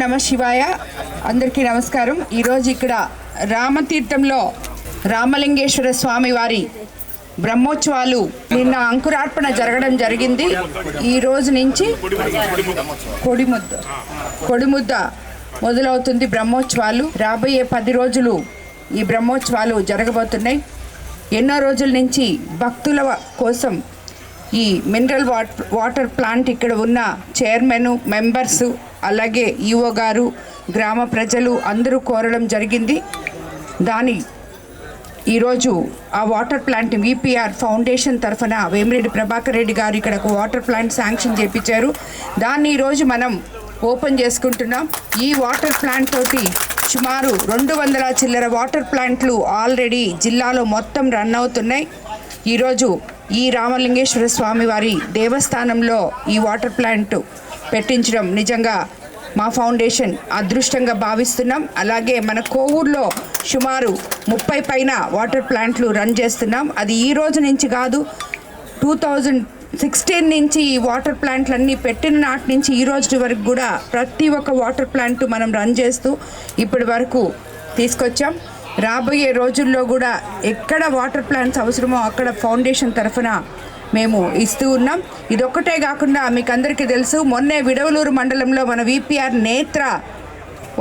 నమ శివాయ. అందరికీ నమస్కారం. ఈరోజు ఇక్కడ రామతీర్థంలో రామలింగేశ్వర స్వామి వారి బ్రహ్మోత్సవాలు నిన్న అంకురార్పణ జరగడం జరిగింది. ఈ రోజు నుంచి కొడిముద్ద మొదలవుతుంది బ్రహ్మోత్సవాలు. రాబోయే 10 రోజులు ఈ బ్రహ్మోత్సవాలు జరగబోతున్నాయి. ఎన్నో రోజుల నుంచి భక్తుల కోసం ఈ మినరల్ వాటర్ ప్లాంట్ ఇక్కడ ఉన్న చైర్మన్, మెంబర్సు, అలాగే ఈఓ గారు, గ్రామ ప్రజలు అందరూ కోరడం జరిగింది. ఈరోజు ఆ వాటర్ ప్లాంట్ విపిఆర్ ఫౌండేషన్ తరఫున వేమిరెడ్డి ప్రభాకర్ రెడ్డి గారు ఇక్కడ ఒక వాటర్ ప్లాంట్ శాంక్షన్ చేయించారు. దాన్ని ఈరోజు మనం ఓపెన్ చేసుకుంటున్నాం. ఈ వాటర్ ప్లాంట్ తోటి సుమారు 200 చిల్లర వాటర్ ప్లాంట్లు ఆల్రెడీ జిల్లాలో మొత్తం రన్ అవుతున్నాయి. ఈరోజు ఈ రామలింగేశ్వర స్వామి వారి దేవస్థానంలో ఈ వాటర్ ప్లాంట్ పెట్టించడం నిజంగా మా ఫౌండేషన్ అదృష్టంగా భావిస్తున్నాం. అలాగే మన కోవూరులో సుమారు 30 పైన వాటర్ ప్లాంట్లు రన్ చేస్తున్నాం. అది ఈ రోజు నుంచి కాదు, 2016 నుంచి ఈ వాటర్ ప్లాంట్లన్నీ పెట్టిన నాటి నుంచి ఈ రోజు వరకు కూడా ప్రతి ఒక్క వాటర్ ప్లాంట్ మనం రన్ చేస్తూ ఇప్పటి వరకు తీసుకొచ్చాం. రాబోయే రోజుల్లో కూడా ఎక్కడ వాటర్ ప్లాంట్స్ అవసరమో అక్కడ ఫౌండేషన్ తరఫున మేము ఇస్తూ ఉన్నాం. ఇదొక్కటే కాకుండా మీకు అందరికీ తెలుసు, మొన్నే విడవలూరు మండలంలో మన విపిఆర్ నేత్ర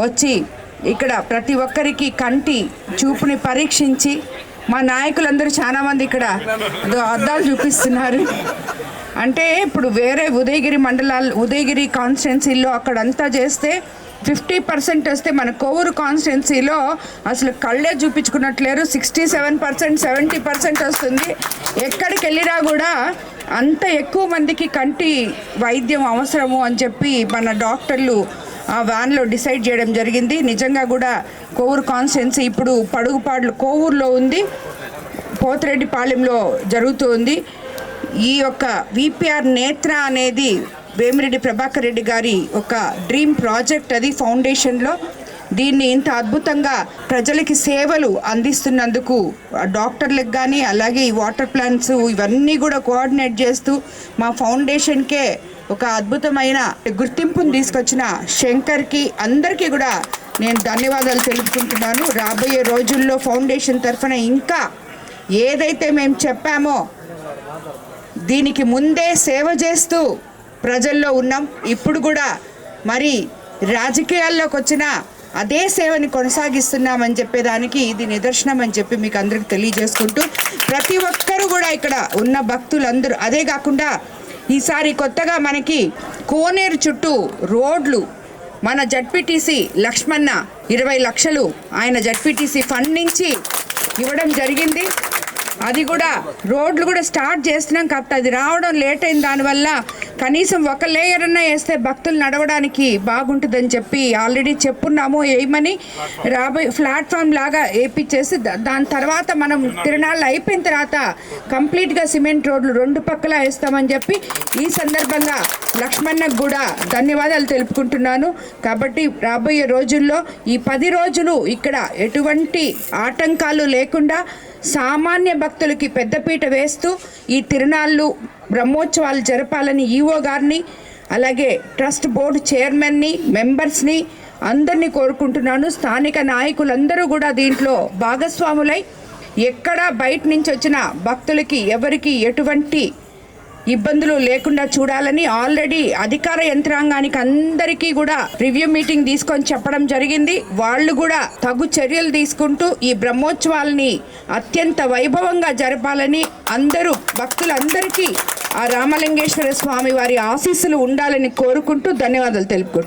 వచ్చి ఇక్కడ ప్రతి ఒక్కరికి కంటి చూపుని పరీక్షించి మా నాయకులందరూ చాలామంది ఇక్కడ అద్దాలు చూపిస్తున్నారు. అంటే ఇప్పుడు వేరే ఉదయగిరి కాన్స్టిట్యున్సీలో అక్కడంతా చేస్తే 50% వస్తే మన కోవూరు కాన్స్టిట్యున్సీలో అసలు కళ్ళే చూపించుకున్నట్లేరు. 67%, 70% వస్తుంది. ఎక్కడికి వెళ్ళినా కూడా అంత ఎక్కువ మందికి కంటి వైద్యం అవసరము అని చెప్పి మన డాక్టర్లు ఆ వ్యాన్లో డిసైడ్ చేయడం జరిగింది. నిజంగా కూడా కోవూరు కాన్స్టిట్యున్సీ ఇప్పుడు పడుగుపాడులు కోవూరులో ఉంది, పోతిరెడ్డిపాళెంలో జరుగుతుంది. ఈ యొక్క విపిఆర్ నేత్ర అనేది వేమిరెడ్డి ప్రభాకర్ రెడ్డి గారి ఒక డ్రీమ్ ప్రాజెక్ట్. అది ఫౌండేషన్లో దీన్ని ఇంత అద్భుతంగా ప్రజలకి సేవలు అందిస్తున్నందుకు డాక్టర్లకు కానీ అలాగే ఈ వాటర్ ప్లాంట్స్ ఇవన్నీ కూడా కోఆర్డినేట్ చేస్తూ మా ఫౌండేషన్కే ఒక అద్భుతమైన గుర్తింపును తీసుకొచ్చిన శంకర్కి అందరికీ కూడా నేను ధన్యవాదాలు తెలుపుకుంటున్నాను. రాబోయే రోజుల్లో ఫౌండేషన్ తరఫున ఇంకా ఏదైతే మేము చెప్పామో దీనికి ముందే సేవ చేస్తూ ప్రజల్లో ఉన్నాం. ఇప్పుడు కూడా మరి రాజకీయాల్లోకి వచ్చిన అదే సేవని కొనసాగిస్తున్నామని చెప్పేదానికి ఇది నిదర్శనం అని చెప్పి మీకు అందరికి తెలియజేసుకుంటూ, ప్రతి ఒక్కరూ కూడా ఇక్కడ ఉన్న భక్తులందరూ, అదే కాకుండా ఈసారి కొత్తగా మనకి కోనేరు చుట్టూ రోడ్లు మన జడ్పీటీసీ లక్ష్మణ 20 లక్షలు ఆయన జడ్పీటీసీ ఫండ్ నుంచి ఇవ్వడం జరిగింది. అది కూడా రోడ్లు కూడా స్టార్ట్ చేస్తున్నాం. కాబట్టి అది రావడం లేట్ అయిన దానివల్ల కనీసం ఒక లేయర్ అన్నా వేస్తే భక్తులు నడవడానికి బాగుంటుందని చెప్పి ఆల్రెడీ చెప్పున్నాము వేయమని. రాబోయే ప్లాట్ఫామ్ లాగా వేయించేసి దాని తర్వాత మనం తిరునాళ్ళు అయిపోయిన తర్వాత కంప్లీట్గా సిమెంట్ రోడ్లు 2 పక్కలా వేస్తామని చెప్పి ఈ సందర్భంగా లక్ష్మణ్కి కూడా ధన్యవాదాలు తెలుపుకుంటున్నాను. కాబట్టి రాబోయే రోజుల్లో ఈ 10 రోజులు ఇక్కడ ఎటువంటి ఆటంకాలు లేకుండా సామాన్య భక్తులకి పెద్దపీట వేస్తూ ఈ తిరునాళ్ళు బ్రహ్మోత్సవాలు జరపాలని ఈఓ గారిని అలాగే ట్రస్ట్ బోర్డు చైర్మన్ని, మెంబర్స్ని అందరినీ కోరుకుంటున్నాను. స్థానిక నాయకులందరూ కూడా దీంట్లో భాగస్వాములై ఎక్కడ బయట నుంచి వచ్చిన భక్తులకి ఎవరికి ఎటువంటి ఇబ్బందులు లేకుండా చూడాలని ఆల్రెడీ అధికార యంత్రాంగానికి అందరికీ కూడా రివ్యూ మీటింగ్ తీసుకొని చెప్పడం జరిగింది. వాళ్ళు కూడా తగు చర్యలు తీసుకుంటూ ఈ బ్రహ్మోత్సవాలని అత్యంత వైభవంగా జరపాలని అందరూ భక్తులందరికీ ఆ రామలింగేశ్వర స్వామి వారి ఆశీస్సులు ఉండాలని కోరుకుంటూ ధన్యవాదాలు తెలుపుకుంటున్నాను.